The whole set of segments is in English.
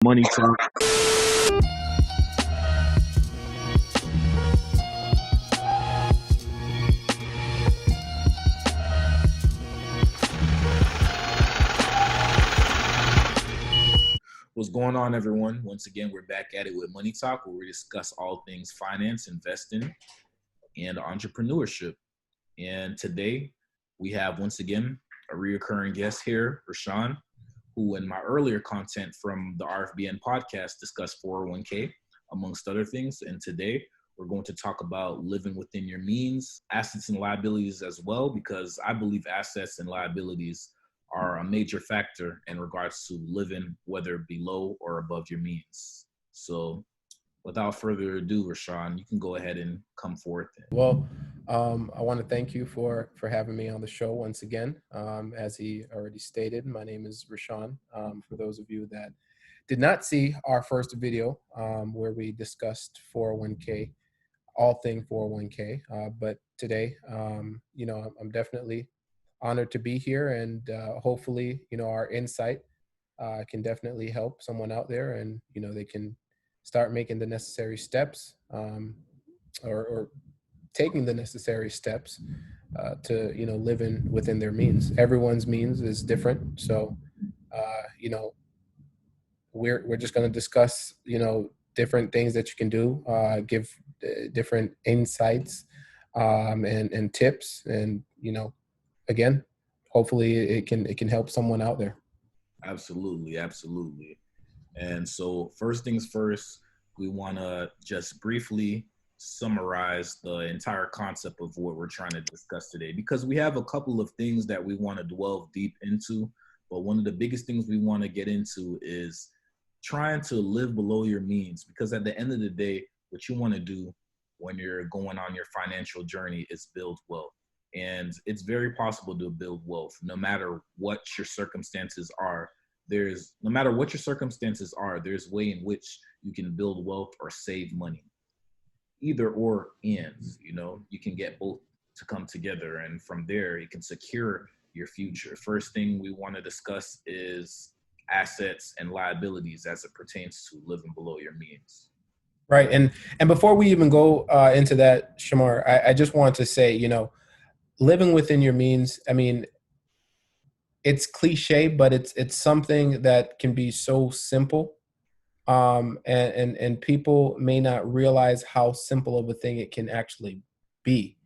Money Talk. What's going on, everyone? Once again, we're back at it with Money Talk, where we discuss all things finance, investing, and entrepreneurship. And today, we have, once again, a reoccurring guest here, Rashawn, who in my earlier content from the RFBM podcast discussed 401k, amongst other things. And today, we're going to talk about living within your means, assets and liabilities as well, because I believe assets and liabilities are a major factor in regards to living, whether below or above your means. So without further ado, Rashawn, you can go ahead and come forth. Well, I want to thank you for having me on the show once again. As he already stated, my name is Rashawn. For those of you that did not see our first video where we discussed 401k, all thing 401k, but today, I'm definitely honored to be here, and hopefully, our insight can definitely help someone out there, and they can start making the necessary steps or taking the necessary steps to living within their means. Everyone's means is different, so we're just going to discuss different things that you can do, give different insights and tips, and again, hopefully it can help someone out there. Absolutely. And so first things first, we want to just briefly summarize the entire concept of what we're trying to discuss today, because we have a couple of things that we want to delve deep into. But one of the biggest things we want to get into is trying to live below your means, because at the end of the day, what you want to do when you're going on your financial journey is build wealth. And it's very possible to build wealth no matter what your circumstances are. There's a way in which you can build wealth or save money. Either or ends, you can get both to come together, and from there you can secure your future. First thing we want to discuss is assets and liabilities as it pertains to living below your means. Right. And before we even go into that, Shamar, I just want to say, living within your means, I mean, it's cliche, but it's something that can be so simple. And people may not realize how simple of a thing it can actually be.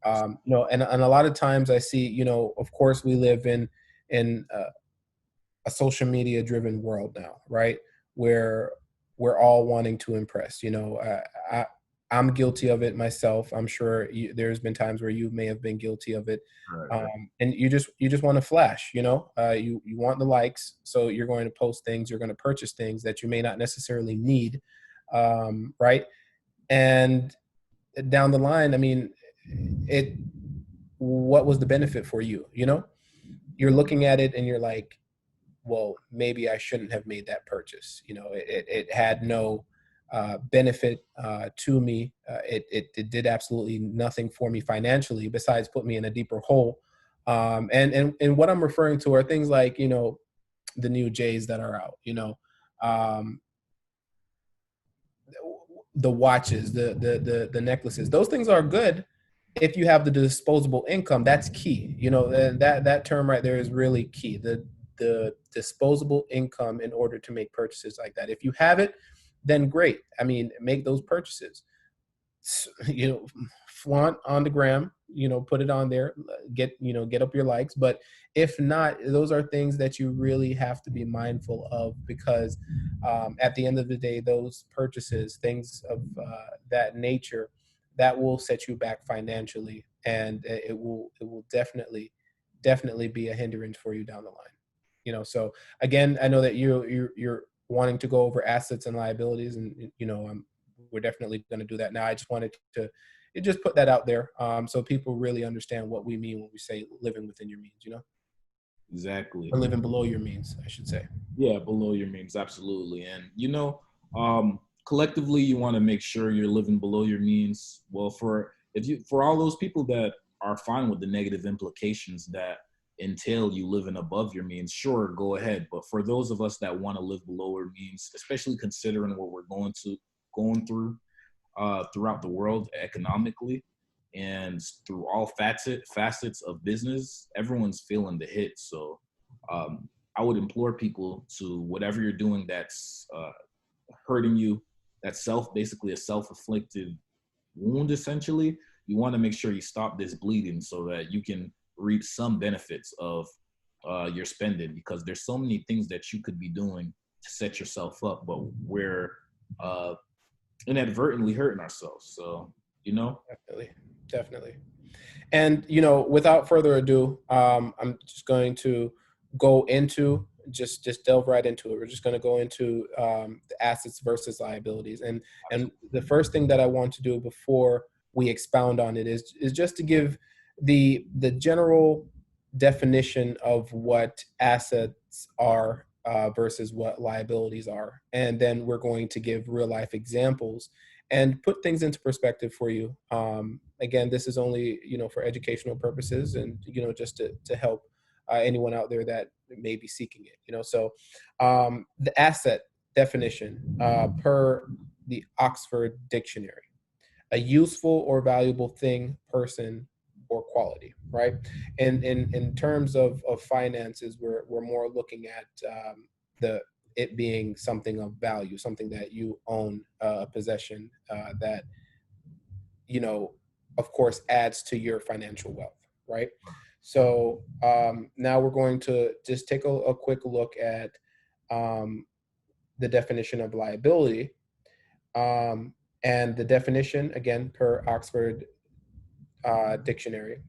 And a lot of times I see, of course we live in a social media driven world now, right? Where we're all wanting to impress. I'm guilty of it myself. I'm sure there's been times where you may have been guilty of it. Right. And you just want to flash, you want the likes. So you're going to post things, you're going to purchase things that you may not necessarily need. Right. And down the line, I mean, what was the benefit for you? You're looking at it and you're like, well, maybe I shouldn't have made that purchase. It had no benefit to me. It did absolutely nothing for me financially besides put me in a deeper hole. And what I'm referring to are things like, the new J's that are out, the watches, the necklaces. Those things are good if you have the disposable income. That's key. And that term right there is really key. The disposable income in order to make purchases like that. If you have it, then great. I mean, make those purchases. Flaunt on the gram, put it on there, get up your likes. But if not, those are things that you really have to be mindful of, because at the end of the day, those purchases, things of that nature, that will set you back financially, and it will definitely be a hindrance for you down the line. So again, I know that you're wanting to go over assets and liabilities, and we're definitely going to do that now. I just wanted to just put that out there, so people really understand what we mean when we say living within your means. Exactly. Or living below your means, I should say. Yeah, below your means, absolutely. And collectively, you want to make sure you're living below your means. Well, for all those people that are fine with the negative implications that entail you living above your means, sure, go ahead. But for those of us that want to live below our means, especially considering what we're going through throughout the world economically and through all facets of business, everyone's feeling the hit. So I would implore people to, whatever you're doing that's hurting you, that's basically a self-inflicted wound, essentially, you want to make sure you stop this bleeding so that you can reap some benefits of your spending, because there's so many things that you could be doing to set yourself up, but we're inadvertently hurting ourselves. So, Definitely. And, without further ado, I'm just going to go into, just delve right into it. We're just going to go into the assets versus liabilities. And the first thing that I want to do before we expound on it is just to give the general definition of what assets are versus what liabilities are. And then we're going to give real life examples and put things into perspective for you. Again, this is only, for educational purposes and, just to help anyone out there that may be seeking it, So the asset definition per the Oxford Dictionary: a useful or valuable thing, person, or quality, right? And in terms of finances, we're more looking at it being something of value, something that you own, a possession that, of course, adds to your financial wealth, right? So now we're going to just take a quick look at the definition of liability. And the definition, again, per Oxford Dictionary: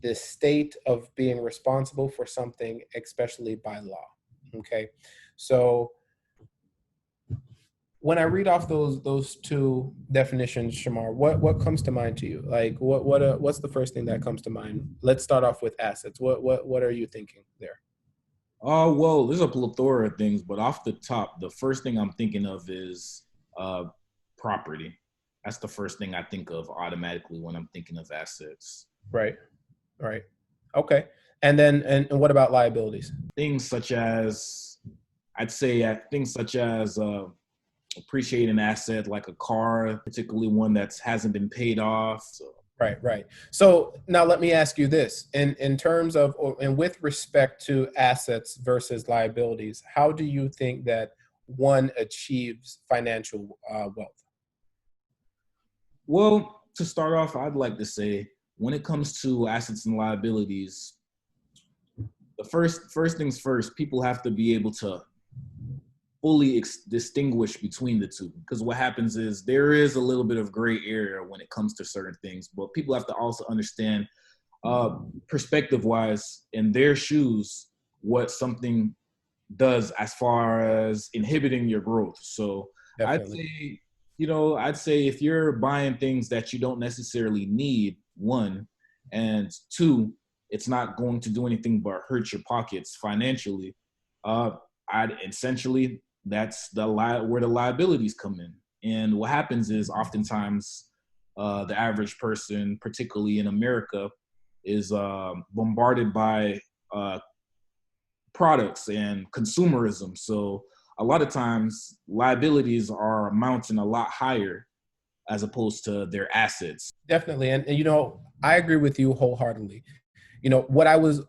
the state of being responsible for something, especially by law. Okay, so when I read off those two definitions, Shamar, what comes to mind to you? Like, what's the first thing that comes to mind? Let's start off with assets. What are you thinking there? Well, there's a plethora of things, but off the top, the first thing I'm thinking of is property. That's the first thing I think of automatically when I'm thinking of assets. Right. Okay. And then, and what about liabilities? Things such as, I'd say things such as appreciate an asset like a car, particularly one that hasn't been paid off. So. Right. So now let me ask you this: in terms of, and with respect to assets versus liabilities, how do you think that one achieves financial wealth? Well, to start off, I'd like to say, when it comes to assets and liabilities, the first things first, people have to be able to fully distinguish between the two, because what happens is there is a little bit of gray area when it comes to certain things, but people have to also understand perspective wise in their shoes what something does as far as inhibiting your growth. So Definitely. I'd say if you're buying things that you don't necessarily need, one, and two, it's not going to do anything but hurt your pockets financially. I'd essentially, that's where the liabilities come in. And what happens is oftentimes the average person, particularly in America, is bombarded by products and consumerism. So a lot of times liabilities are amounting a lot higher as opposed to their assets. Definitely. And I agree with you wholeheartedly. What I was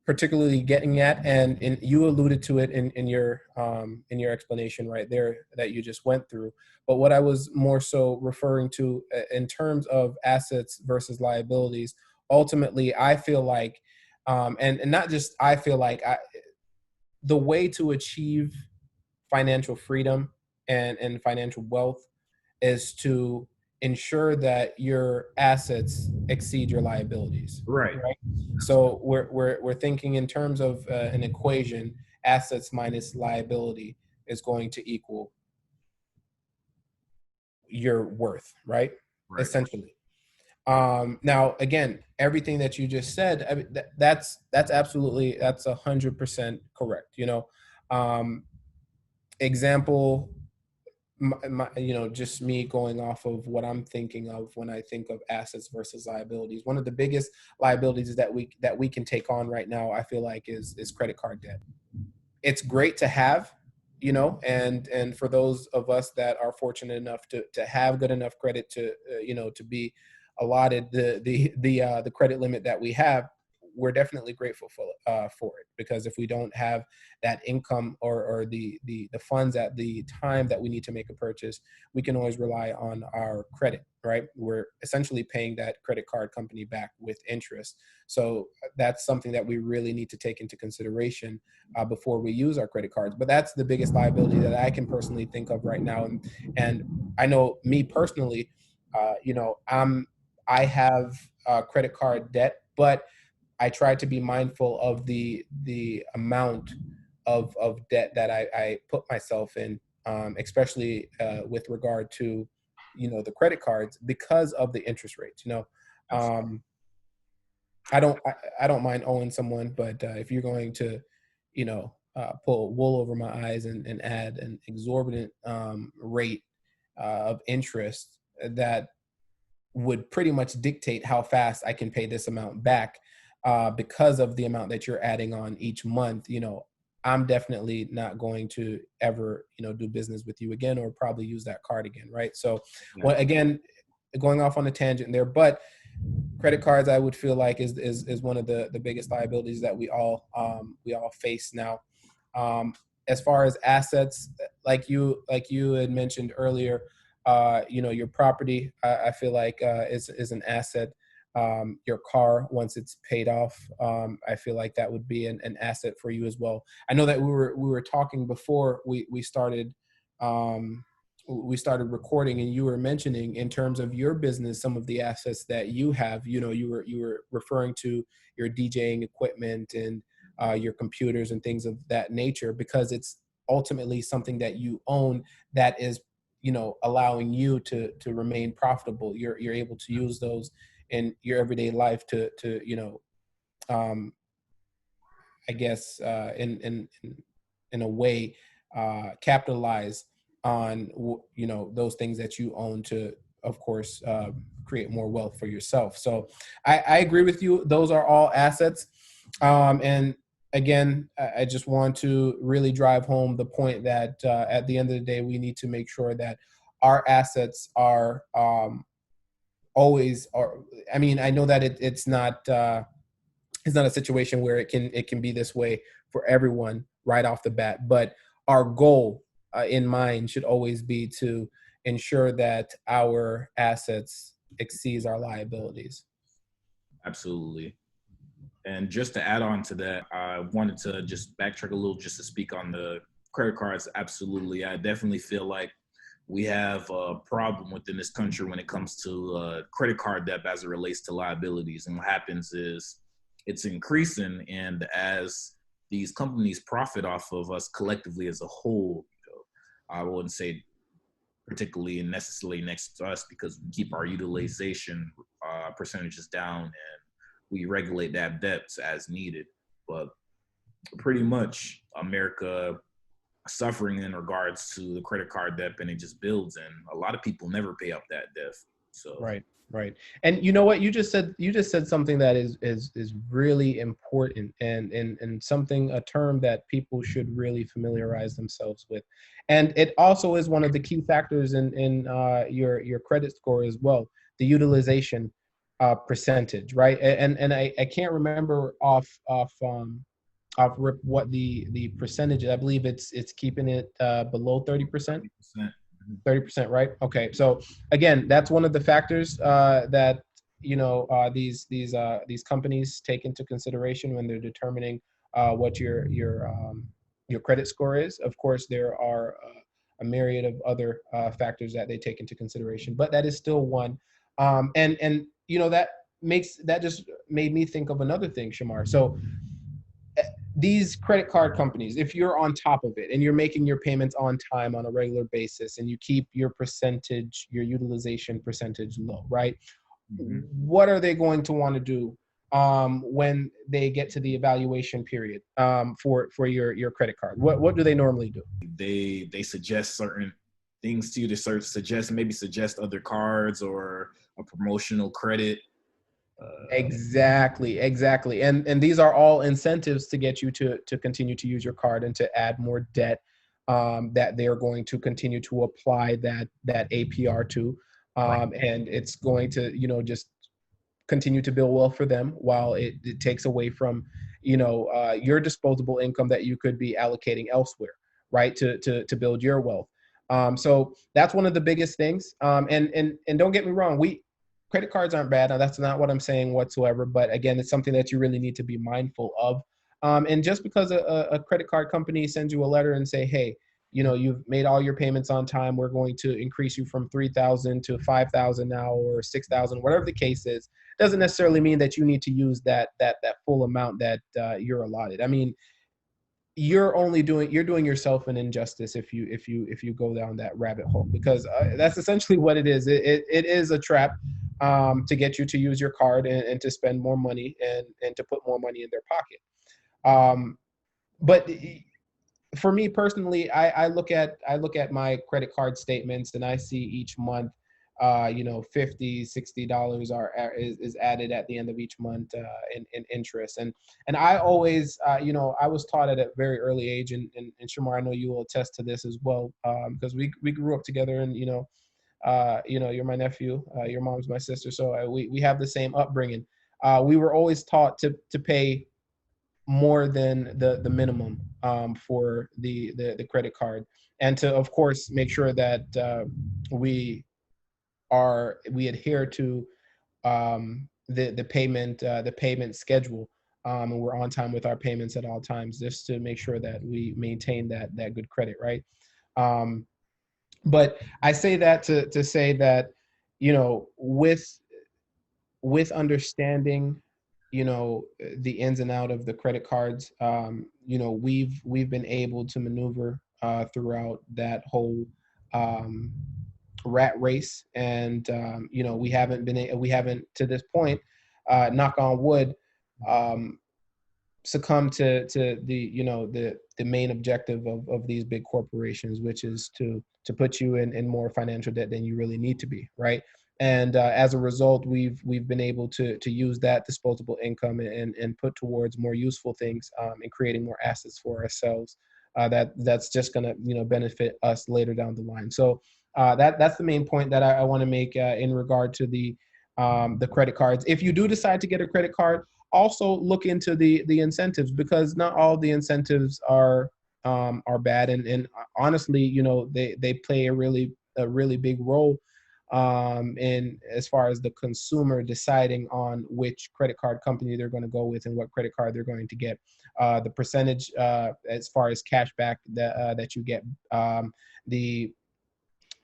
particularly getting at, and you alluded to it in your explanation right there that you just went through. But what I was more so referring to in terms of assets versus liabilities, ultimately, I feel like, and not just I feel like, the way to achieve financial freedom and financial wealth is to ensure that your assets exceed your liabilities. Right. So we're thinking in terms of an equation: assets minus liability is going to equal your worth, right? Essentially. Now, again, everything that you just said, I mean, that's 100% correct. Example just me going off of what I'm thinking of when I think of assets versus liabilities. One of the biggest liabilities that we can take on right now, I feel like, is credit card debt. It's great to have, and for those of us that are fortunate enough to have good enough credit to to be allotted the credit limit that we have, we're definitely grateful for it, because if we don't have that income or the funds at the time that we need to make a purchase, we can always rely on our credit, right? We're essentially paying that credit card company back with interest. So that's something that we really need to take into consideration before we use our credit cards. But that's the biggest liability that I can personally think of right now. And I know me personally, I have credit card debt, but I try to be mindful of the amount of debt that I put myself in, especially with regard to the credit cards, because of the interest rates. Um, I don't mind owing someone, but if you're going to pull wool over my eyes and add an exorbitant rate of interest that would pretty much dictate how fast I can pay this amount back, because of the amount that you're adding on each month, I'm definitely not going to ever, do business with you again, or probably use that card again, right? So, well, again, going off on a tangent there, but credit cards, I would feel like is one of the biggest liabilities that we all face now. As far as assets, like you had mentioned earlier, your property, I feel like is an asset. Your car, once it's paid off, I feel like that would be an asset for you as well. I know that we were talking before we started recording, and you were mentioning, in terms of your business, some of the assets that you have. You were referring to your DJing equipment and your computers and things of that nature, because it's ultimately something that you own that is allowing you to remain profitable. You're able to use those in your everyday life to I guess in a way capitalize on those things that you own to, of course, create more wealth for yourself. So I agree with you. Those are all assets. And again, I just want to really drive home the point that at the end of the day, we need to make sure that our assets are always are. I mean, I know that it's not a situation where it can be this way for everyone right off the bat, but our goal in mind should always be to ensure that our assets exceeds our liabilities. Absolutely. And just to add on to that, I wanted to just backtrack a little just to speak on the credit cards. Absolutely. I definitely feel like we have a problem within this country when it comes to credit card debt as it relates to liabilities. And what happens is it's increasing, and as these companies profit off of us collectively as a whole, I wouldn't say particularly and necessarily next to us, because we keep our utilization percentages down and we regulate that debts as needed. But pretty much America suffering in regards to the credit card debt, and it just builds, and a lot of people never pay up that debt. So right. And you know what, you just said something that is really important, and something, a term that people should really familiarize themselves with. And it also is one of the key factors in your credit score as well, the utilization percentage, right? And I can't remember off rip what the percentage is. I believe it's keeping it below 30%. 30%, right? Okay. So again, that's one of the factors that these companies take into consideration when they're determining what your credit score is. Of course, there are a myriad of other factors that they take into consideration, but that is still one. And that just made me think of another thing, Shamar. So these credit card companies, if you're on top of it and you're making your payments on time on a regular basis, and you keep your utilization percentage low, right? Mm-hmm. What are they going to want to do when they get to the evaluation period for your credit card? What do they normally do? They suggest certain things to you to suggest other cards or a promotional credit. Exactly. And these are all incentives to get you to continue to use your card and to add more debt, that they're going to continue to apply that APR to. And it's going to, just continue to build wealth for them, while it takes away from, your disposable income that you could be allocating elsewhere, right? To build your wealth. So that's one of the biggest things. And don't get me wrong, credit cards aren't bad. Now, that's not what I'm saying whatsoever. But again, it's something that you really need to be mindful of. And just because a credit card company sends you a letter and say, hey, you've made all your payments on time, we're going to increase you from 3,000 to 5,000 now, or 6,000, whatever the case is, doesn't necessarily mean that you need to use that full amount that you're allotted. I mean, you're doing yourself an injustice if you go down that rabbit hole, because that's essentially what it is. It is a trap, to get you to use your card and to spend more money and to put more money in their pocket. But for me personally, I look at my credit card statements, and I see each month, $50-$60 is added at the end of each month, in interest. And I always, I was taught at a very early age, and Shamar, I know you will attest to this as well, because we grew up together, and you're my nephew, your mom's my sister, so we have the same upbringing. We were always taught to pay more than the minimum, for the credit card, and to, of course, make sure that we adhere to, the payment schedule, and we're on time with our payments at all times, just to make sure that we maintain that good credit, right? But I say that to say that, with understanding, the ins and out of the credit cards, we've been able to maneuver throughout that whole, rat race. And we haven't to this point, knock on wood, succumb to the main objective of these big corporations, which is to put you in more financial debt than you really need to be, right? And as a result, we've been able to use that disposable income and put towards more useful things, and creating more assets for ourselves, that's just going to benefit us later down the line. So that's the main point that I want to make, in regard to the credit cards. If you do decide to get a credit card, also look into the incentives, because not all the incentives are bad, and honestly, they play a really big role, in as far as the consumer deciding on which credit card company they're going to go with and what credit card they're going to get. The percentage, as far as cash back that you get, the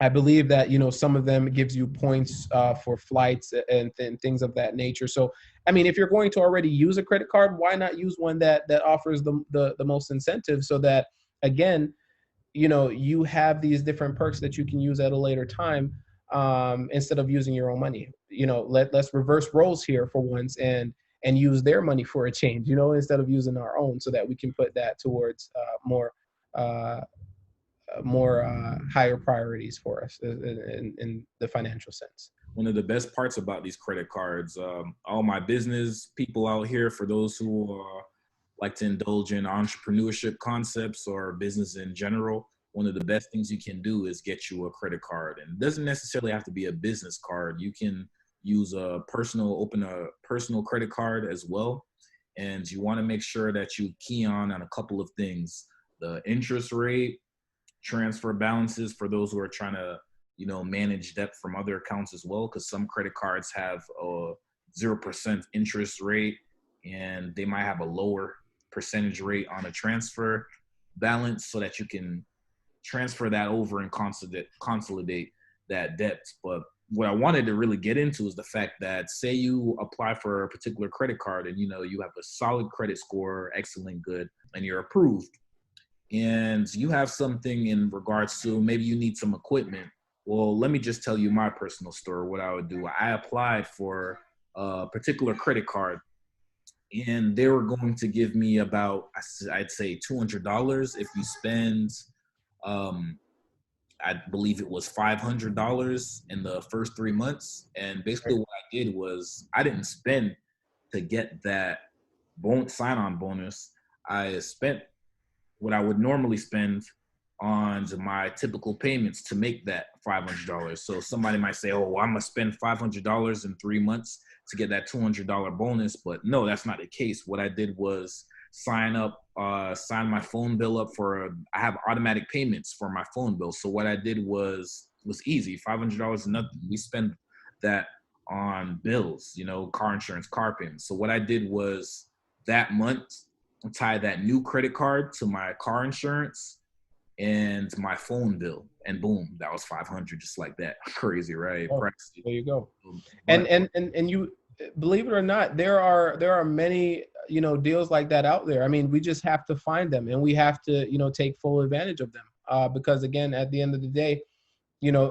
I believe that some of them gives you points for flights and things of that nature. So, I mean, if you're going to already use a credit card, why not use one that offers the most incentive, so that, again, you have these different perks that you can use at a later time, instead of using your own money. Let's reverse roles here for once, and use their money for a change, instead of using our own, so that we can put that towards uh, more higher priorities for us in the financial sense. One of the best parts about these credit cards, all my business people out here, for those who like to indulge in entrepreneurship concepts or business in general, one of the best things you can do is get you a credit card. And it doesn't necessarily have to be a business card. You can open a personal credit card as well. And you want to make sure that you key on a couple of things: the interest rate, transfer balances for those who are trying to manage debt from other accounts as well, because some credit cards have a 0% interest rate, and they might have a lower percentage rate on a transfer balance, so that you can transfer that over and consolidate that debt. But what I wanted to really get into is the fact that, say you apply for a particular credit card, and you have a solid credit score, excellent, good, and you're approved, and you have something in regards to, maybe you need some equipment. Well, let me just tell you my personal story. What I would do: I applied for a particular credit card, and they were going to give me about, I'd say $200 if you spend, I believe it was $500 in the first 3 months. And basically what I did was I didn't spend to get that sign-on bonus. I spent what I would normally spend on my typical payments to make that $500. So somebody might say, oh, well, I'm going to spend $500 in 3 months to get that $200 bonus. But no, that's not the case. What I did was sign my phone bill up I have automatic payments for my phone bill. So what I did was easy. $500 is nothing. We spend that on bills, car insurance, car payments. So what I did was that month, tie that new credit card to my car insurance and my phone bill, and boom, that was 500, just like that. Crazy, right? Oh, there you go. But, and you, believe it or not, there are many deals like that out there. I mean, we just have to find them, and we have to take full advantage of them, because again, at the end of the day,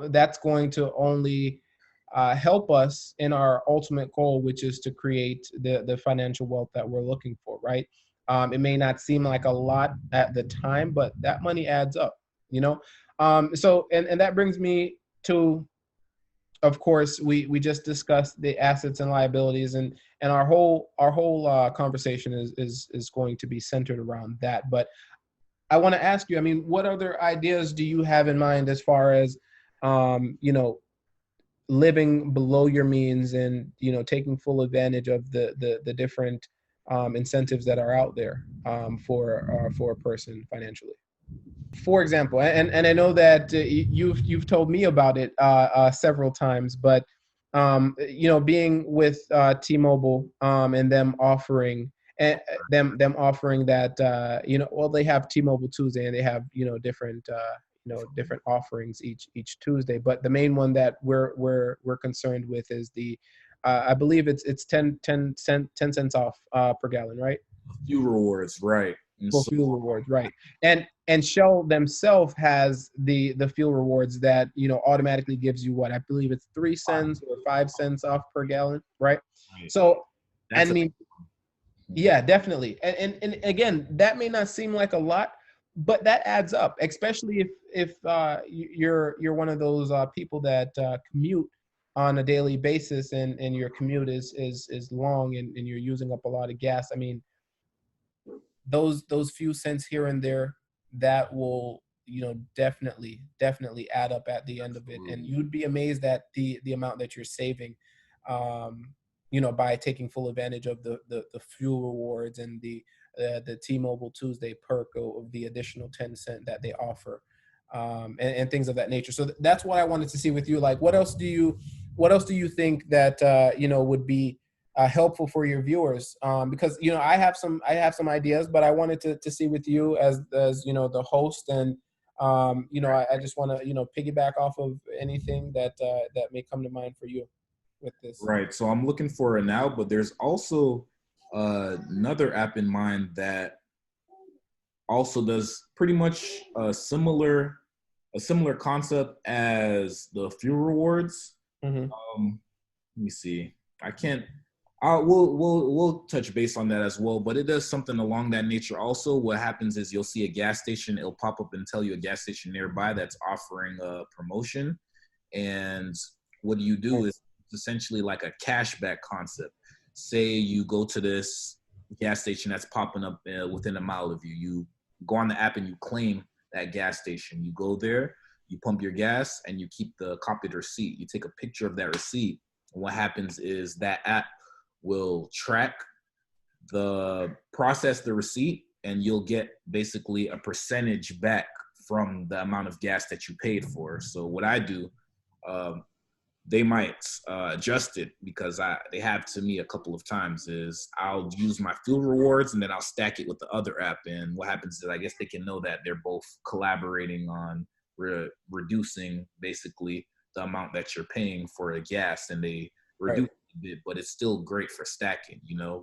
that's going to only help us in our ultimate goal, which is to create the financial wealth that we're looking for, right? It may not seem like a lot at the time, but that money adds up, So, and that brings me to, of course, we just discussed the assets and liabilities, and our whole conversation is going to be centered around that. But I want to ask you, I mean, what other ideas do you have in mind as far as, living below your means and, taking full advantage of the different incentives that are out there for a person financially? For example, and I know that you've told me about it several times, but being with T-Mobile and them offering that well, they have T-Mobile Tuesday, and they have different offerings each Tuesday, but the main one that we're concerned with is the I believe it's 10 cents off per gallon, right? fuel rewards, right? And For so, fuel rewards, right? And Shell themselves has the fuel rewards that automatically gives you what I believe it's 3 cents or 5 cents off per gallon, right? right, So, I that's mean, yeah, definitely. And again, that may not seem like a lot, but that adds up, especially if you're one of those people that commute on a daily basis, and your commute is long, and you're using up a lot of gas. I mean, those few cents here and there, that will definitely add up at the end of it, and you'd be amazed at the amount that you're saving by taking full advantage of the fuel rewards and the T-Mobile Tuesday perk of the additional 10 cent that they offer, and things of that nature. So that's what I wanted to see with you. Like, what else do you think that would be helpful for your viewers? Because I have some ideas, but I wanted to see with you as the host, and I just want to piggyback off of anything that may come to mind for you with this. right. So I'm looking for it now, but there's also another app in mind that also does pretty much a similar concept as the fuel rewards. Mm-hmm. Let me see. I can't. We'll touch base on that as well, but it does something along that nature. Also, what happens is you'll see a gas station. It'll pop up and tell you a gas station nearby that's offering a promotion, and what you do is essentially like a cashback concept. Say you go to this gas station that's popping up within a mile of you. You go on the app and you claim that gas station. You go there, you pump your gas, and you keep the copied receipt. You take a picture of that receipt. And what happens is that app will process the receipt, and you'll get basically a percentage back from the amount of gas that you paid for. So what I do, they might adjust it, because they have to me a couple of times, is I'll use my fuel rewards and then I'll stack it with the other app. And what happens is I guess they can know that they're both collaborating on reducing basically the amount that you're paying for a gas, and they reduce a bit, but it's still great for stacking.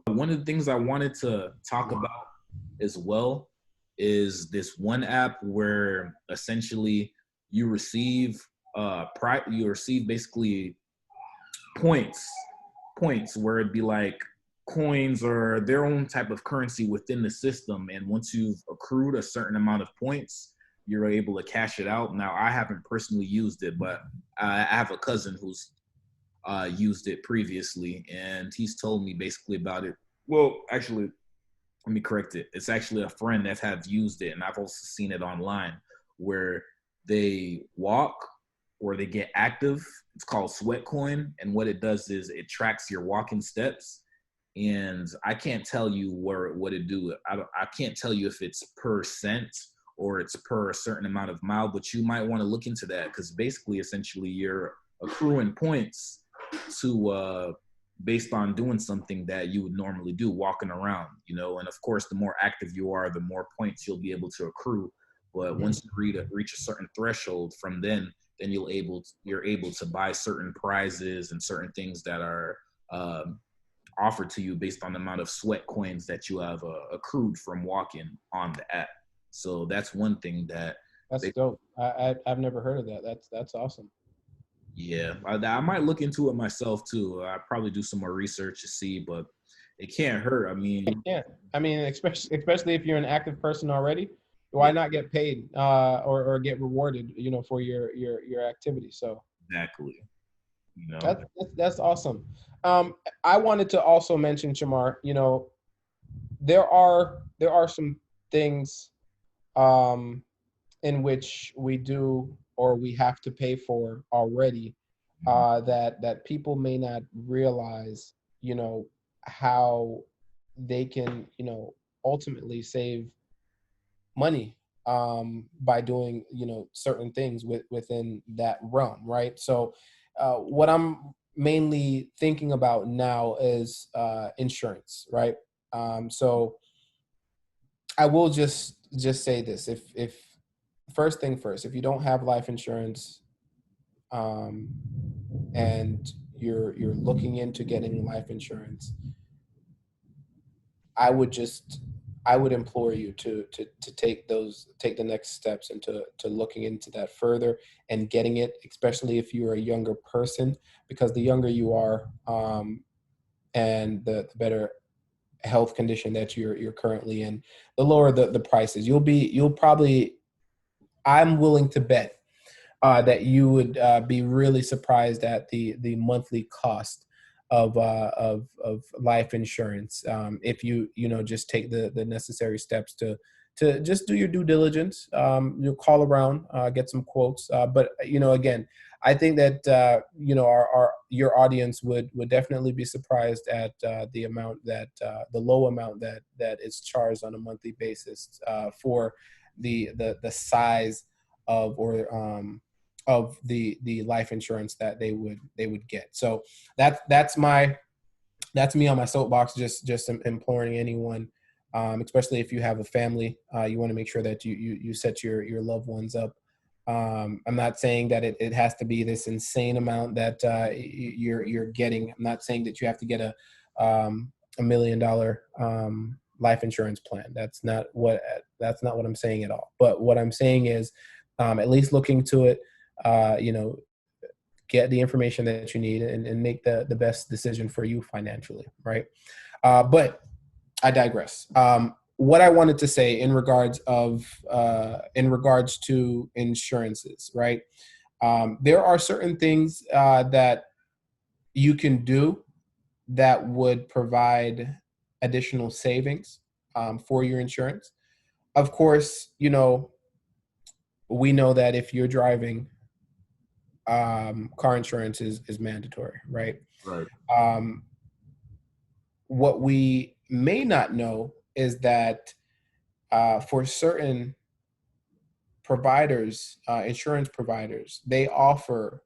One of the things I wanted to talk about as well is this one app where essentially you receive basically points where it'd be like coins or their own type of currency within the system. And once you've accrued a certain amount of points, you're able to cash it out. Now, I haven't personally used it, but I have a cousin who's used it previously, and he's told me basically about it. Well, actually, let me correct it. It's actually a friend that have used it, and I've also seen it online where they walk or they get active. It's called Sweat Coin, and what it does is it tracks your walking steps. And I can't tell you what it do. I can't tell you if it's per cent or it's per a certain amount of mile, but you might want to look into that, because basically, essentially, you're accruing points to based on doing something that you would normally do, walking around, you know. And of course, the more active you are, the more points you'll be able to accrue. But once you reach a certain threshold, from then you're able to buy certain prizes and certain things that are offered to you based on the amount of sweat coins that you have accrued from walking on the app. So that's one thing that That's dope. I've never heard of that. That's awesome. Yeah, I might look into it myself too. I probably do some more research to see, but it can't hurt. I mean, Yeah, I mean, especially if you're an active person already, why yeah, not get paid or get rewarded, you know, for your activity? So exactly. You know, that's awesome. I wanted to also mention, Shamar, you know, there are some things um, in which we do or we have to pay for already that people may not realize, you know, how they can, you know, ultimately save money by doing, you know, certain things within that realm, right? So what I'm mainly thinking about now is insurance, right? So I will just say this: if first thing first, if you don't have life insurance, um, and you're looking into getting life insurance, I would just I would implore you to take the next steps into to looking into that further and getting it, especially if you're a younger person, because the younger you are, and the better health condition that you're currently in, the lower the prices. You'll probably, I'm willing to bet that you would be really surprised at the monthly cost of life insurance, if you know, just take the necessary steps to just do your due diligence. You'll call around, get some quotes, but you know, again, I think that you know, our your audience would definitely be surprised at the amount that the low amount that is charged on a monthly basis for the size of the life insurance that they would get. So that's me on my soapbox, just imploring anyone, especially if you have a family, you want to make sure that you set your loved ones up. I'm not saying that it has to be this insane amount that you're getting. I'm not saying that you have to get $1 million life insurance plan. That's not what I'm saying at all. But what I'm saying is, at least look into it. You know, get the information that you need and make the best decision for you financially, right? But I digress. What I wanted to say in regards to insurances, right? There are certain things that you can do that would provide additional savings for your insurance. Of course, you know, we know that if you're driving, car insurance is mandatory, right? right. Um, what we may not know is that for certain providers, insurance providers, they offer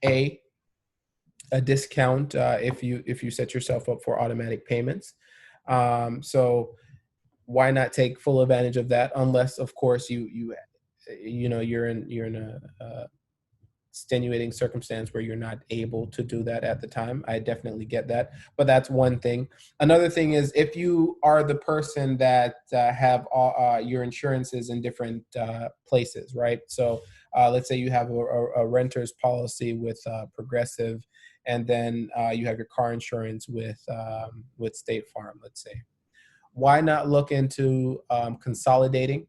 a a discount if you set yourself up for automatic payments. So why not take full advantage of that? Unless, of course, you know, you're in a extenuating circumstance where you're not able to do that at the time. I definitely get that, but that's one thing. Another thing is, if you are the person that have your insurances in different places, right? So let's say you have a renter's policy with Progressive, and then you have your car insurance with State Farm, let's say. Why not look into consolidating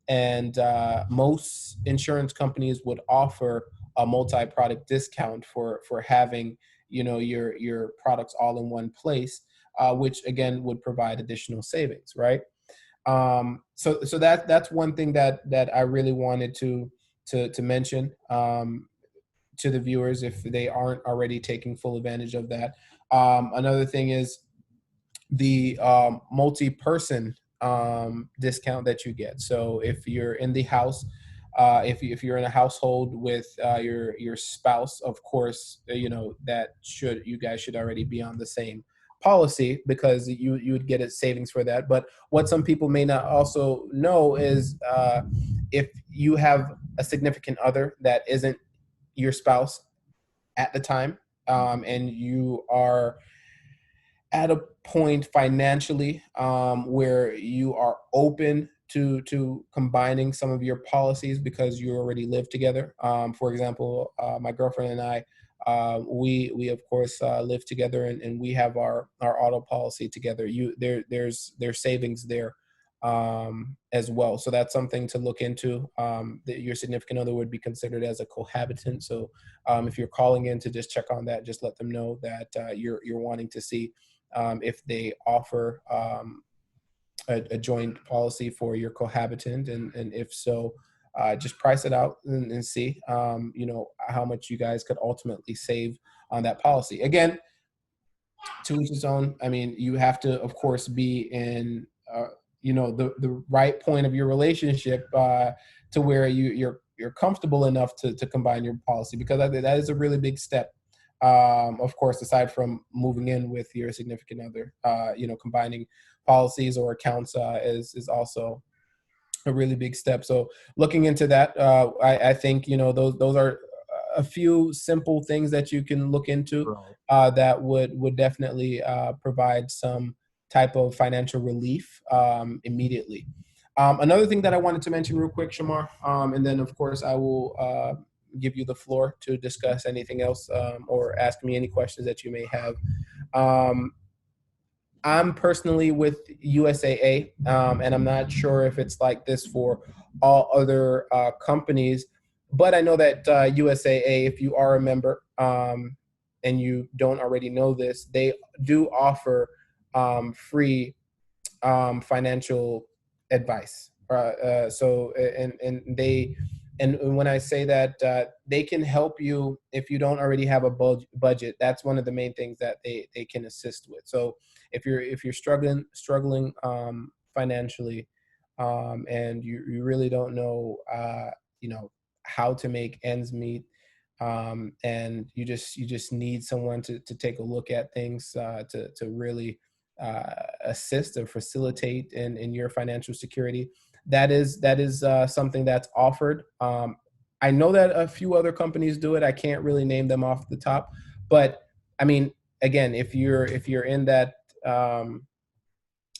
And most insurance companies would offer a multi-product discount for having, your products all in one place, which again would provide additional savings, right? So that's one thing that I really wanted to mention to the viewers if they aren't already taking full advantage of that. Another thing is the multi-person discount that you get. So if you're in the house, if you're in a household with your spouse, of course, that you guys should already be on the same policy, because you would get a savings for that. But what some people may not also know is if you have a significant other that isn't your spouse at the time, and you are at a point financially where you are open to combining some of your policies because you already live together. For example, my girlfriend and I, we of course live together, and we have our auto policy together. There's savings there as well. So that's something to look into. That your significant other would be considered as a cohabitant. So if you're calling in to just check on that, just let them know that you're wanting to see if they offer a joint policy for your cohabitant, and if so, just price it out and see, how much you guys could ultimately save on that policy. Again, to each his own. I mean, you have to, of course, be in, the right point of your relationship to where you're comfortable enough to combine your policy, because I think that is a really big step. Of course, aside from moving in with your significant other, combining policies or accounts is also a really big step. So looking into that, I think those are a few simple things that you can look into that would definitely provide some type of financial relief immediately. Another thing that I wanted to mention real quick, Shamar, and then of course I will give you the floor to discuss anything else or ask me any questions that you may have. I'm personally with USAA, and I'm not sure if it's like this for all other companies, but I know that USAA, if you are a member and you don't already know this, they do offer free financial advice. And when I say that, they can help you if you don't already have a budget. That's one of the main things that they can assist with. So if you're struggling financially, and you really don't know how to make ends meet, and you just need someone to take a look at things, to really assist or facilitate in your financial security. That is something that's offered. I know that a few other companies do it. I can't really name them off the top, but I mean, again, if you're in that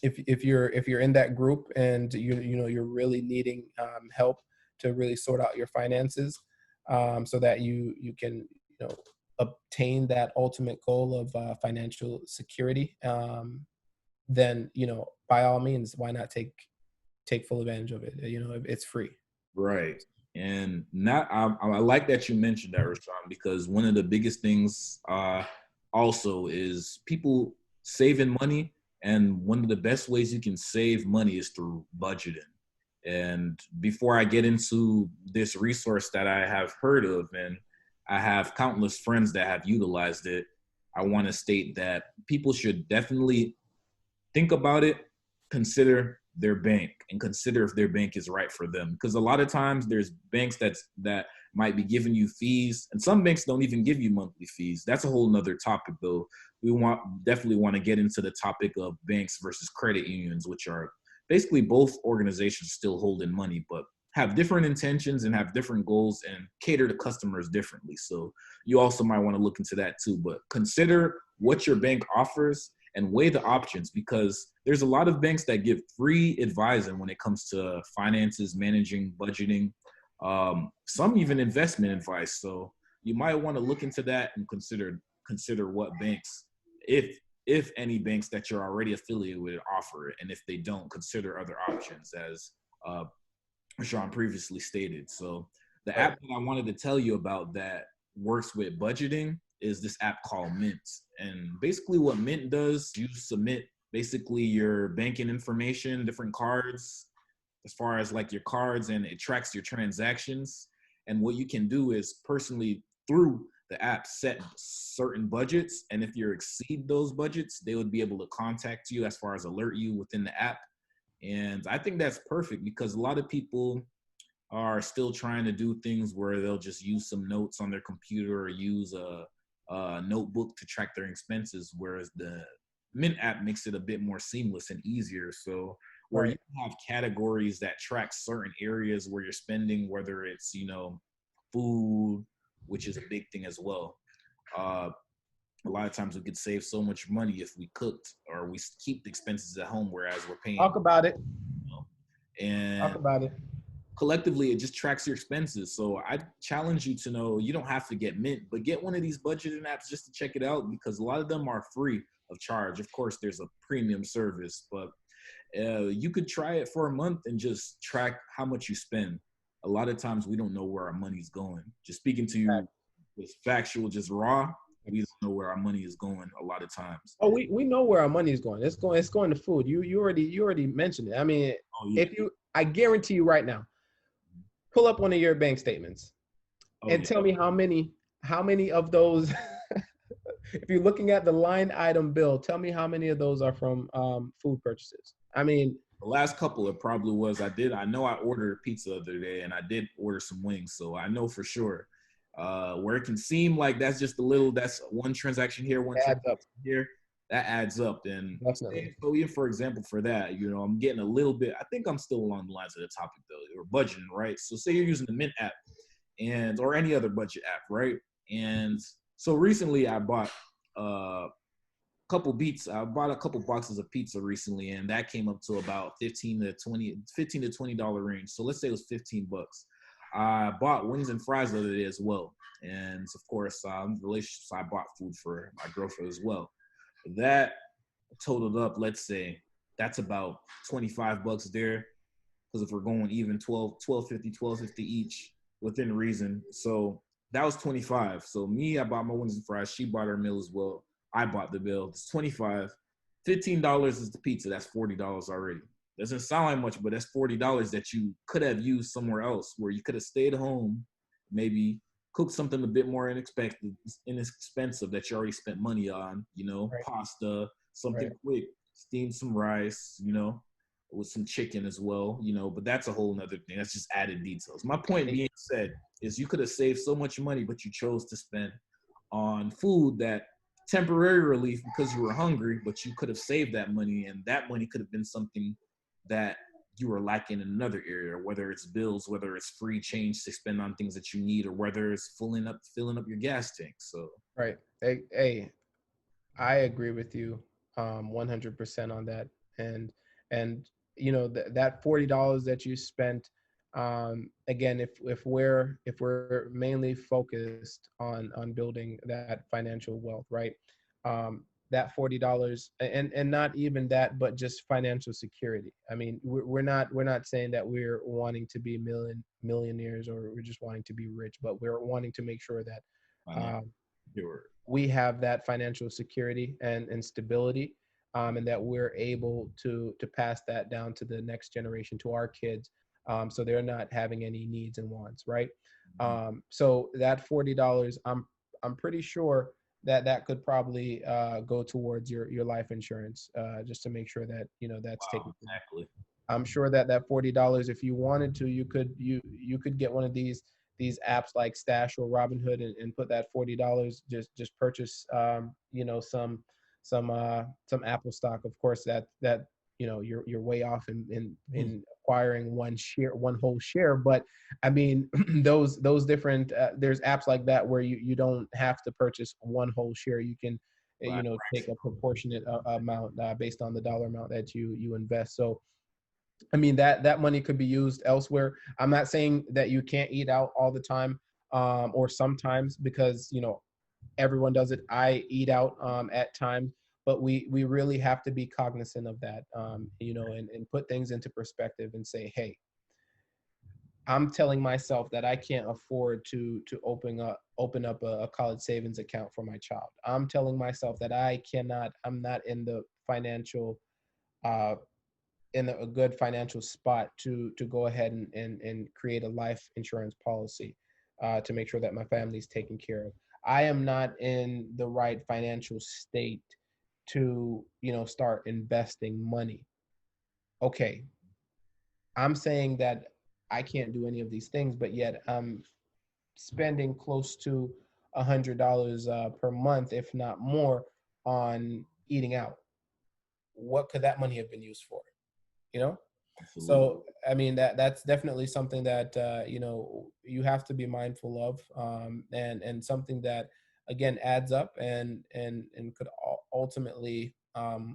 if you're in that group and you're really needing help to really sort out your finances, so that you can obtain that ultimate goal of financial security, then by all means, why not take full advantage of it? It's free. Right. And I like that you mentioned that, Rashawn, because one of the biggest things also is people saving money. And one of the best ways you can save money is through budgeting. And before I get into this resource that I have heard of, and I have countless friends that have utilized it, I want to state that people should definitely think about it, consider their bank, and consider if their bank is right for them. Because a lot of times there's banks that might be giving you fees, and some banks don't even give you monthly fees. That's a whole nother topic, though. We definitely want to get into the topic of banks versus credit unions, which are basically both organizations still holding money, but have different intentions and have different goals and cater to customers differently. So you also might want to look into that too. But consider what your bank offers and weigh the options, because there's a lot of banks that give free advising when it comes to finances, managing, budgeting, some even investment advice. So you might want to look into that and consider what banks, if any banks that you're already affiliated with offer it, and if they don't, consider other options as Sean previously stated. So the Right. app that I wanted to tell you about that works with budgeting is this app called Mint. And basically what Mint does, you submit basically your banking information, different cards, as far as like your cards, and it tracks your transactions. And what you can do is personally through the app set certain budgets. And if you exceed those budgets, they would be able to contact you as far as alert you within the app. And I think that's perfect because a lot of people are still trying to do things where they'll just use some notes on their computer or use a notebook to track their expenses, whereas the Mint app makes it a bit more seamless and easier. So where you Right. have categories that track certain areas where you're spending, whether it's, food, which is a big thing as well. Uh, a lot of times we could save so much money if we cooked or we keep the expenses at home, whereas we're paying, Talk about it. and Talk about it. collectively it just tracks your expenses. So I challenge you to know you don't have to get Mint, but get one of these budgeting apps just to check it out because a lot of them are free of charge. Of course, there's a premium service, but you could try it for a month and just track how much you spend. A lot of times we don't know where our money's going. Just speaking to you with factual, just raw, we don't know where our money is going a lot of times. Oh, we know where our money is going. It's going to food. You already mentioned it. I mean, Oh yeah. if you I guarantee you right now, pull up one of your bank statements Oh and yeah. tell me how many of those if you're looking at the line item bill, tell me how many of those are from food purchases. I mean, The last couple it probably was. I know I ordered pizza the other day and I did order some wings, so I know for sure. Where it can seem like that's one transaction here, one it adds up. transaction here, that adds up. And Definitely. so even for example, for that, I'm getting a little bit. I think I'm still along the lines of the topic though, or budgeting, right? So say you're using the Mint app and or any other budget app, right? And so recently I bought I bought a couple boxes of pizza recently, and that came up to about 15 to $20 range. So let's say it was 15 bucks. I bought wings and fries the other day as well. And of course, relationships, I bought food for my girlfriend as well. That totaled up, let's say that's about 25 bucks there. Because if we're going even 12.50 each within reason. So that was 25. So me, I bought my wings and fries. She bought her meal as well. I bought the bill. It's 25. $15 is the pizza. That's $40 already. Doesn't sound like much, but that's $40 that you could have used somewhere else where you could have stayed home, maybe cooked something a bit more inexpensive that you already spent money on, Right. pasta, something Right. quick, steam some rice, with some chicken as well, but that's a whole nother thing. That's just added details. My point being said is you could have saved so much money, but you chose to spend on food that temporary relief because you were hungry, but you could have saved that money, and that money could have been something that you were lacking in another area, whether it's bills, whether it's free change to spend on things that you need, or whether it's filling up your gas tank. So Right. Hey, I agree with you 100% on that. And that $40 that you spent, again, if we're mainly focused on building that financial wealth, right? That $40, and not even that, but just financial security. I mean, we're not saying that we're wanting to be millionaires, or we're just wanting to be rich, but we're wanting to make sure that financial um, security. we have that financial security and stability, and that we're able to pass that down to the next generation, to our kids, so they're not having any needs and wants, right? So that $40, I'm pretty sure that could probably go towards your life insurance, just to make sure that that's taken Wow, care of. exactly. I'm sure that $40, if you wanted to, you could get one of these apps like Stash or Robinhood, and put that $40, just purchase some Apple stock. Of course, that you're way off in acquiring one whole share, but I mean those different there's apps like that where you don't have to purchase one whole share. You can Right. take a proportionate amount based on the dollar amount that you invest. So I mean, that money could be used elsewhere. I'm not saying that you can't eat out all the time, or sometimes, because everyone does it. I eat out at times, but we really have to be cognizant of that, and put things into perspective and say, hey, I'm telling myself that I can't afford to open up a college savings account for my child. I'm telling myself that I'm not in the financial uh, in a good financial spot to go ahead and create a life insurance policy to make sure that my family is taken care of. I am not in the right financial state to, start investing money. Okay, I'm saying that I can't do any of these things, but yet I'm spending close to $100 per month, if not more, on eating out. What could that money have been used for? You know? Absolutely. So, I mean, that's definitely something that you have to be mindful of, and something that again adds up and could ultimately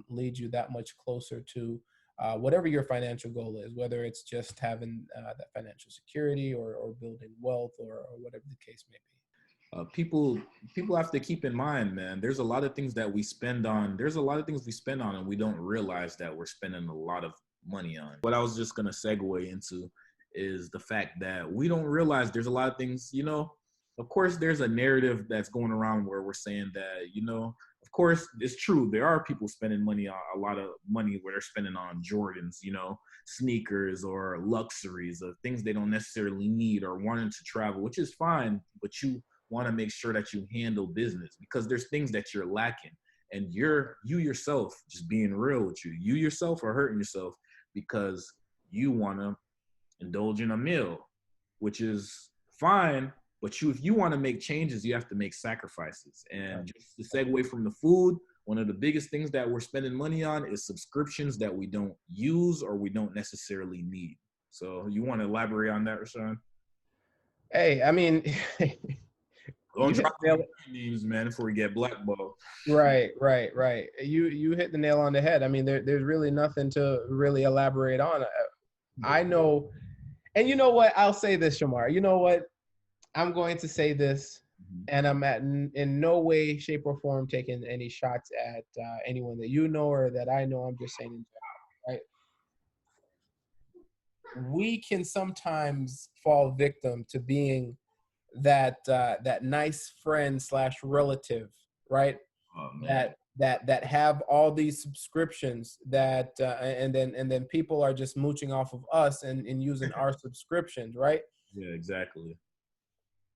lead you that much closer to whatever your financial goal is, whether it's just having that financial security or building wealth or whatever the case may be. People have to keep in mind, man, there's a lot of things that we spend on. There's a lot of things we spend on and we don't realize that we're spending a lot of money on. What I was just going to segue into is the fact that we don't realize there's a lot of things, of course there's a narrative that's going around where we're saying that, of course it's true, there are people spending money on a lot of money where they're spending on Jordans, sneakers or luxuries of things they don't necessarily need, or wanting to travel, which is fine, but you want to make sure that you handle business because there's things that you're lacking, and you yourself, just being real with you yourself are hurting yourself because you want to indulge in a meal, which is fine, but if you want to make changes, you have to make sacrifices. And just to segue from the food, one of the biggest things that we're spending money on is subscriptions that we don't use or we don't necessarily need. So you want to elaborate on that, Rashawn? Hey, I mean, Don't you hit drop the any nail. names, man, before we get blackballed. Right. You hit the nail on the head. I mean, there's really nothing to really elaborate on. I know, and you know what? I'll say this, Shamar. You know what? I'm going to say this, and I'm in no way, shape, or form taking any shots at anyone that you know or that I know. I'm just saying in general, right? We can sometimes fall victim to being that nice friend slash relative, right? Oh man. That have all these subscriptions and then people are just mooching off of us and using our subscriptions, right? Yeah, exactly.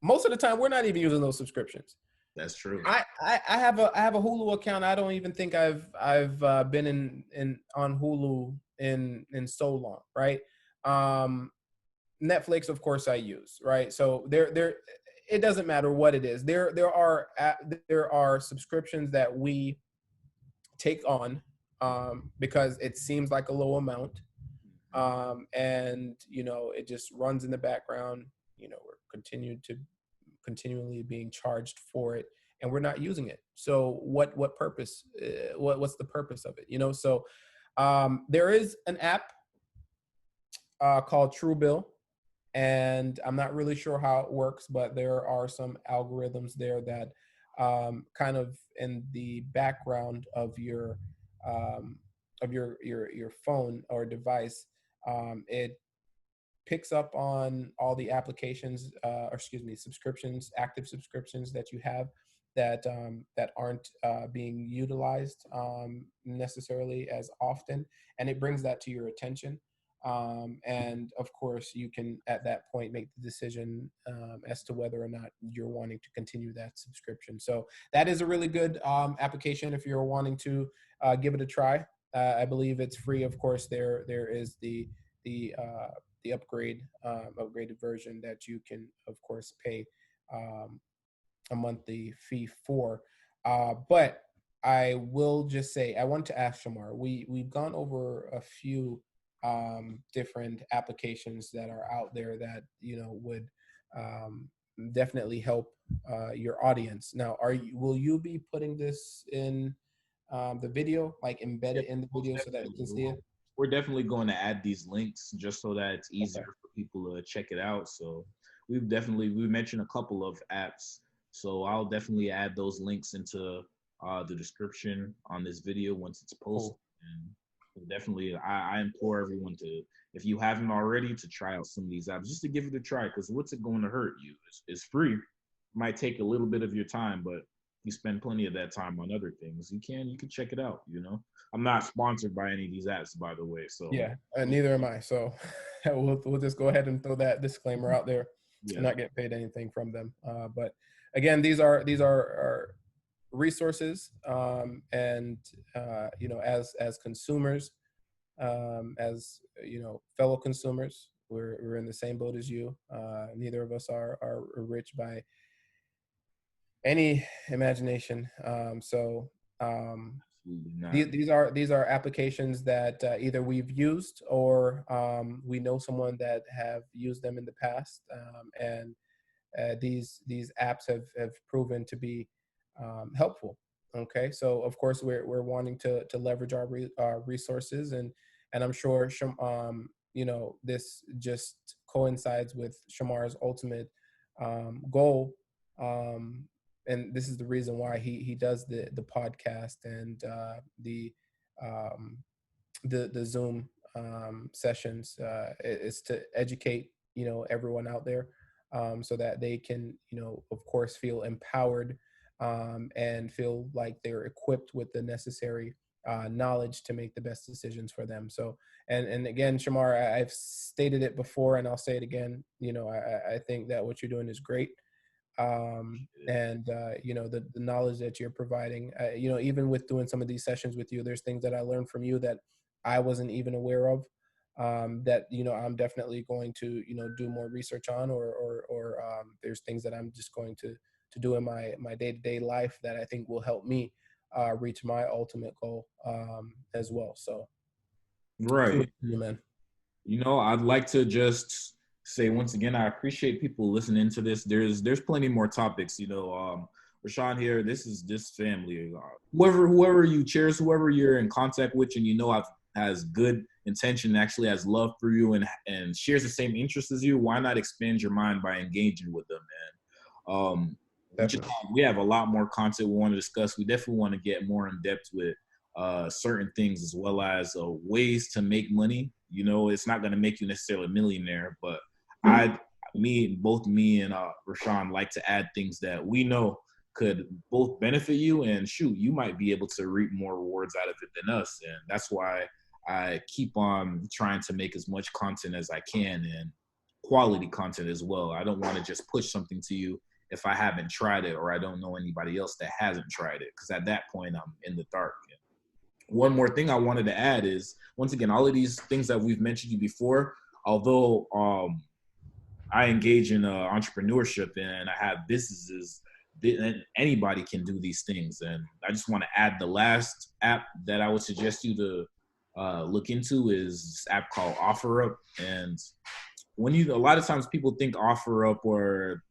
Most of the time we're not even using those subscriptions. That's true. I have a Hulu account. I don't even think I've been in on Hulu in so long, right? um Netflix, of course, I use, right? So there it doesn't matter what it is. There are subscriptions that we take on because it seems like a low amount, and it just runs in the background. We're continually being charged for it, and we're not using it. So what purpose? What's the purpose of it? So there is an app called Truebill, and I'm not really sure how it works, but there are some algorithms there that kind of in the background of um, your phone or device, it picks up on all the applications, or excuse me, subscriptions, active subscriptions that you have that aren't being utilized necessarily as often, and it brings that to your attention. And of course, you can at that point make the decision as to whether or not you're wanting to continue that subscription. So that is a really good application if you're wanting to give it a try. I believe it's free. Of course, there is the uh, the upgraded version that you can, of course, pay um, a monthly fee for. But I will just say, I want to ask Shamar. We've gone over a few different applications that are out there that would um, definitely help your audience. Now, will you be putting this in the video, like Yeah, embedded in the most video so that we can see definitely. it? We're definitely going to add these links just so that it's Okay. easier for people to check it out. So we mentioned a couple of apps. So I'll definitely add those links into the description on this video once it's posted. Cool. And Definitely, I implore everyone to, if you haven't already, to try out some of these apps just to give it a try. Because what's it going to hurt you? It's free. It might take a little bit of your time, but you spend plenty of that time on other things. You can check it out. I'm not sponsored by any of these apps, by the way. So Yeah, neither am I. So we'll just go ahead and throw that disclaimer out there and yeah, not get paid anything from them. But again, these are resources, and as consumers, as fellow consumers, we're in the same boat as you. Neither of us are rich by any imagination. So absolutely not. these are applications that either we've used or we know someone that have used them in the past, and these apps have proven to be helpful. Okay, so of course we're wanting to leverage our resources, and I'm sure this just coincides with Shamar's ultimate goal, um, and this is the reason why he does the podcast and um, the Zoom sessions, is to educate everyone out there, so that they can of course feel empowered, and feel like they're equipped with the necessary knowledge to make the best decisions for them. So and again, Shamar, I've stated it before and I'll say it again. I think that what you're doing is great, and the knowledge that you're providing, even with doing some of these sessions with you, there's things that I learned from you that I wasn't even aware of, that I'm definitely going to do more research on, or there's things that I'm just going to do in my day-to-day life that I think will help me reach my ultimate goal, as well. So Right. kudos to you, man. I'd like to just say once again, I appreciate people listening to this. There's plenty more topics. Rashawn here. This is this family. Whoever you cherish, whoever you're in contact with, and has good intention, actually has love for you, and shares the same interests as you. Why not expand your mind by engaging with them, man? Definitely. We have a lot more content we want to discuss. We definitely want to get more in depth with certain things, as well as ways to make money. It's not going to make you necessarily a millionaire, but both me and Rashawn like to add things that we know could both benefit you, and shoot, you might be able to reap more rewards out of it than us. And that's why I keep on trying to make as much content as I can, and quality content as well. I don't want to just push something to you if I haven't tried it or I don't know anybody else that hasn't tried it, because at that point I'm in the dark. One more thing I wanted to add is, once again, all of these things that we've mentioned you before, although I engage in entrepreneurship and I have businesses, anybody can do these things. And I just want to add the last app that I would suggest you to look into is this app called OfferUp. And a lot of times people think OfferUp, or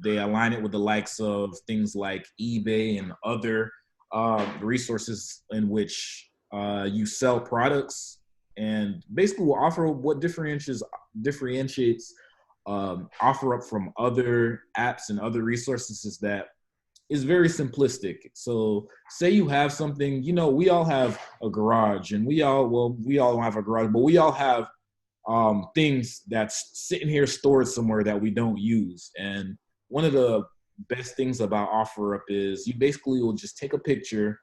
they align it with the likes of things like eBay and other resources in which you sell products. And basically, what differentiates OfferUp from other apps and other resources is that it's very simplistic. So, say you have something, we all have a garage, and we all don't have a garage, but we all have things that's sitting here stored somewhere that we don't use. And one of the best things about OfferUp is you basically will just take a picture,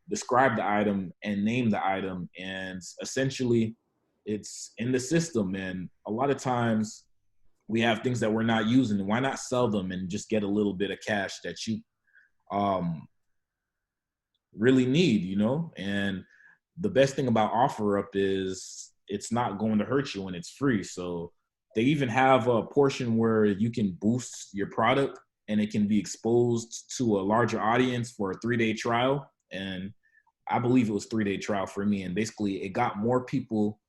describe the item, and name the item, and essentially it's in the system. And a lot of times we have things that we're not using. Why not sell them and just get a little bit of cash that you um, really need, And the best thing about OfferUp is it's not going to hurt you when it's free. So they even have a portion where you can boost your product and it can be exposed to a larger audience for a 3-day trial. And I believe it was 3-day trial for me. And basically it got more people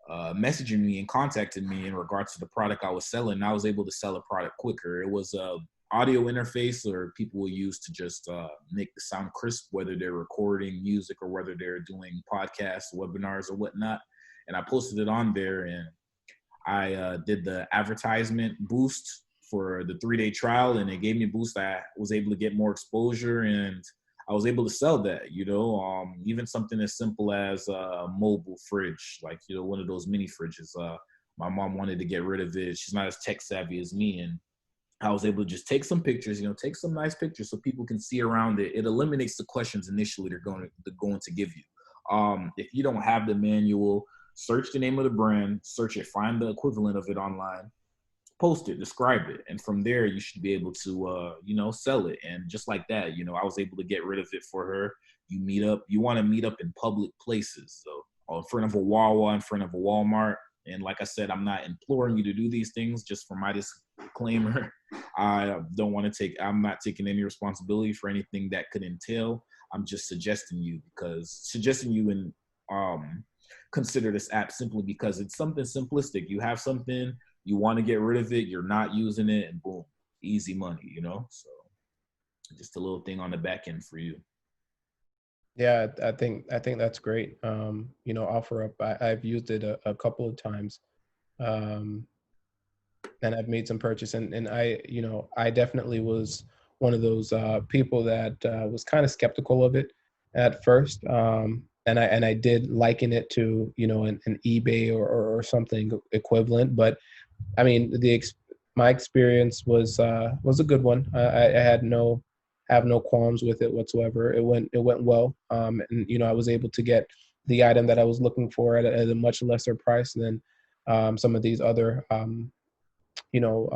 messaging me and contacting me in regards to the product I was selling. And I was able to sell a product quicker. It was a audio interface, or people will use to just make the sound crisp, whether they're recording music or whether they're doing podcasts, webinars, or whatnot. And I posted it on there, and I did the advertisement boost for the 3-day trial, and it gave me a boost. I was able to get more exposure, and I was able to sell that, you know, even something as simple as a mobile fridge, like, you know, one of those mini fridges. My mom wanted to get rid of it. She's not as tech savvy as me. And I was able to just take some pictures, you know, take some nice pictures so people can see around it. It eliminates the questions initially they're going to give you. If you don't have the manual, search the name of the brand, search it, find the equivalent of it online, post it, describe it, and from there you should be able to you know, sell it. And just like that, you know, I was able to get rid of it for her. You want to meet up in public places, so in front of a Wawa, in front of a Walmart. And like I said, I'm not imploring you to do these things. Just for my disclaimer, I'm not taking any responsibility for anything that could entail. I'm just suggesting you and consider this app simply because it's something simplistic. You have something, you want to get rid of it, you're not using it, and boom, easy money, you know? So just a little thing on the back end for you. Yeah, I think that's great. You know, offer up. I've used it a couple of times, um, and I've made some purchase, and I, you know, I definitely was one of those people that was kind of skeptical of it at first, and I did liken it to, you know, an eBay or something equivalent. But I mean, my experience was a good one. I had have no qualms with it whatsoever. It went well, and you know, I was able to get the item that I was looking for at a much lesser price than some of these other you know,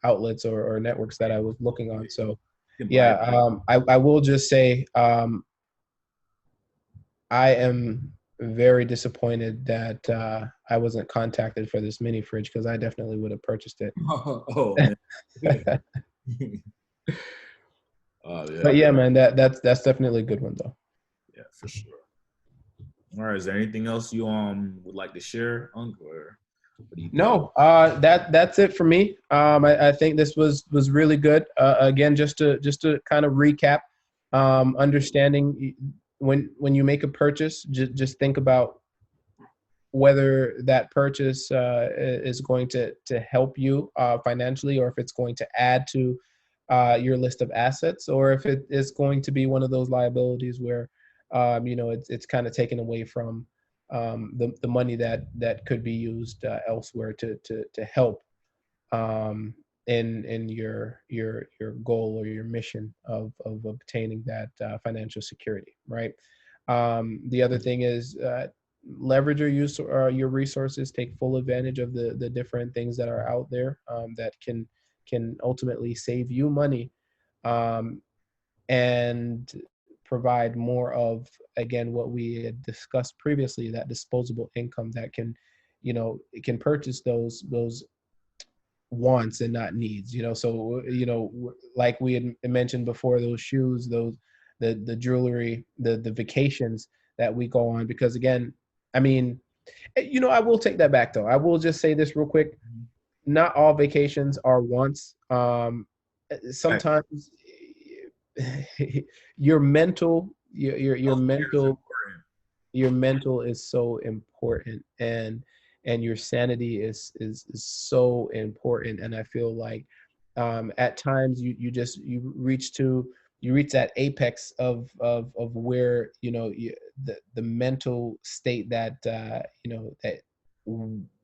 outlets or networks that I was looking on. So yeah, I will just say I am very disappointed that I wasn't contacted for this mini fridge, because I definitely would have purchased it. Oh man. Oh yeah. But yeah, man, that's definitely a good one though. Yeah, for sure. All right, is there anything else you would like to share, Unc, or what do you think? No, that's it for me. I think this was really good. Again, just to kind of recap, understanding when you make a purchase, just think about whether that purchase is going to help you financially, or if it's going to add to your list of assets, or if it is going to be one of those liabilities where you know, it's kind of taken away from the money that could be used elsewhere to help in your goal or your mission of obtaining that financial security, right? The other thing is leverage or use your resources, take full advantage of the different things that are out there that can ultimately save you money, um, and provide more of, again, what we had discussed previously, that disposable income that can, you know, it can purchase those wants and not needs, you know. So, you know, like we had mentioned before, those shoes, those the jewelry, the vacations that we go on. Because again, I mean, you know, I will take that back though. I will just say this real quick. Not all vacations are wants. Sometimes your mental your mental your mental is so important, and your sanity is so important. And I feel like at times you reach that apex of where, you know, the mental state that you know, that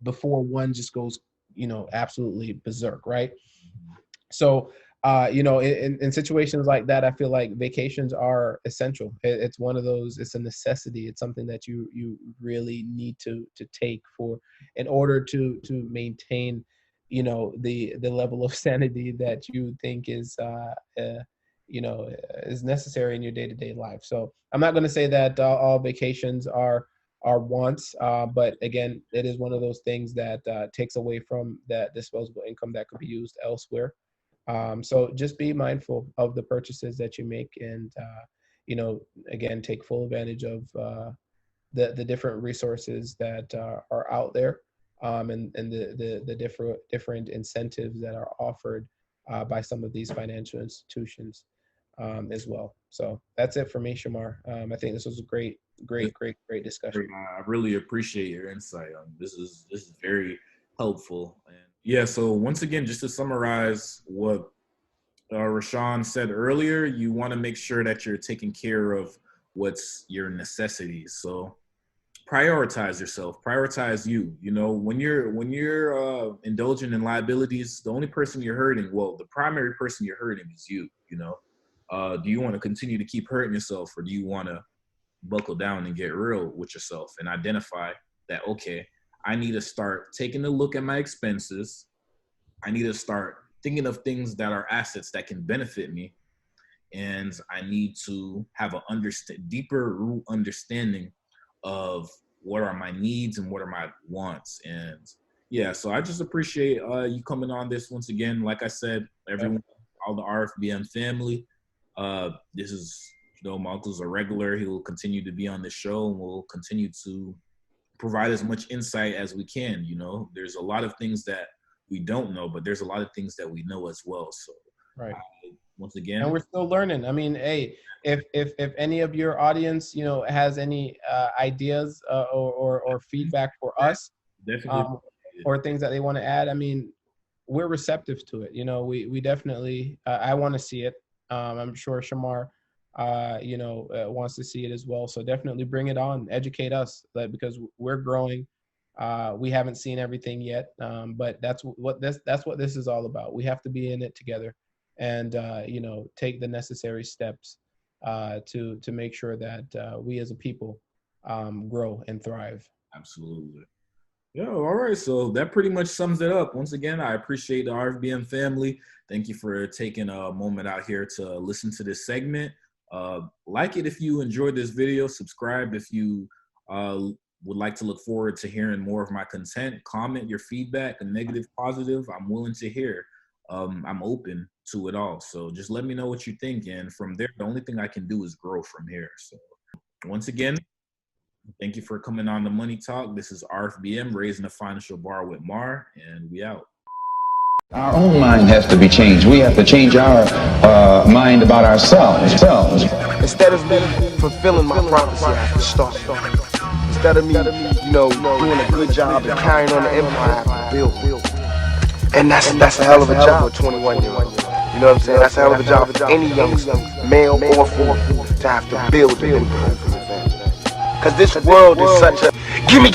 before one just goes, you know, absolutely berserk, right? So you know, in situations like that, I feel like vacations are essential. It's one of those, it's a necessity. It's something that you really need to take for, in order to maintain, you know, the level of sanity that you think is you know, is necessary in your day-to-day life. So I'm not going to say that all vacations are wants, but again, it is one of those things that takes away from that disposable income that could be used elsewhere. So just be mindful of the purchases that you make, and you know, again, take full advantage of the different resources that are out there, and the different incentives that are offered by some of these financial institutions as well. So that's it for me, Shamar. I think this was a great discussion. I really appreciate your insight. This is very helpful. And yeah, so once again, just to summarize what Rashawn said earlier, you want to make sure that you're taking care of what's your necessities. So prioritize yourself, prioritize you. You know, when you're indulging in liabilities, the only person you're hurting, well, the primary person you're hurting is you. You know, do you want to continue to keep hurting yourself, or do you want to buckle down and get real with yourself and identify that, okay, I need to start taking a look at my expenses. I need to start thinking of things that are assets that can benefit me, and I need to have a deeper root understanding of what are my needs and what are my wants. And yeah, so I just appreciate you coming on this once again. Like I said, everyone, all the RFBM family, this is, you know, my uncle's a regular. He will continue to be on the show, and we'll continue to provide as much insight as we can. You know, there's a lot of things that we don't know, but there's a lot of things that we know as well. So right. Once again, and we're still learning. I mean, hey, if any of your audience, you know, has any ideas or feedback for us, definitely, or things that they want to add, I mean, we're receptive to it. You know, we definitely, I want to see it. I'm sure Shamar, you know, wants to see it as well. So definitely bring it on, educate us, because we're growing. We haven't seen everything yet, but that's what this is all about. We have to be in it together, and you know, take the necessary steps to make sure that we as a people grow and thrive. Absolutely. Yeah, all right. So that pretty much sums it up. Once again, I appreciate the RFBM family. Thank you for taking a moment out here to listen to this segment. Like it if you enjoyed this video. Subscribe if you would like to look forward to hearing more of my content. Comment your feedback, a negative, positive. I'm willing to hear. I'm open to it all. So just let me know what you think. And from there, the only thing I can do is grow from here. So once again, thank you for coming on the Money Talk. This is RFBM, Raising the Financial Bar with Mar, and we out. Our own mind has to be changed. We have to change our mind about ourselves. Instead of me fulfilling my prophecy, I have to start. Instead of me, you know, doing a good job and carrying on the empire, I have to build. And that's a hell of a job for a 21-year-old. You know what I'm saying? That's a hell of a job for any youngster, male or female, to have to build an empire for your family. Because this world is such a gimme.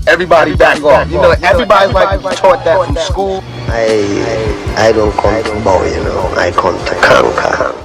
Everybody back off. You know, everybody's like taught that from school. I don't come to bow, you know. I come to conquer.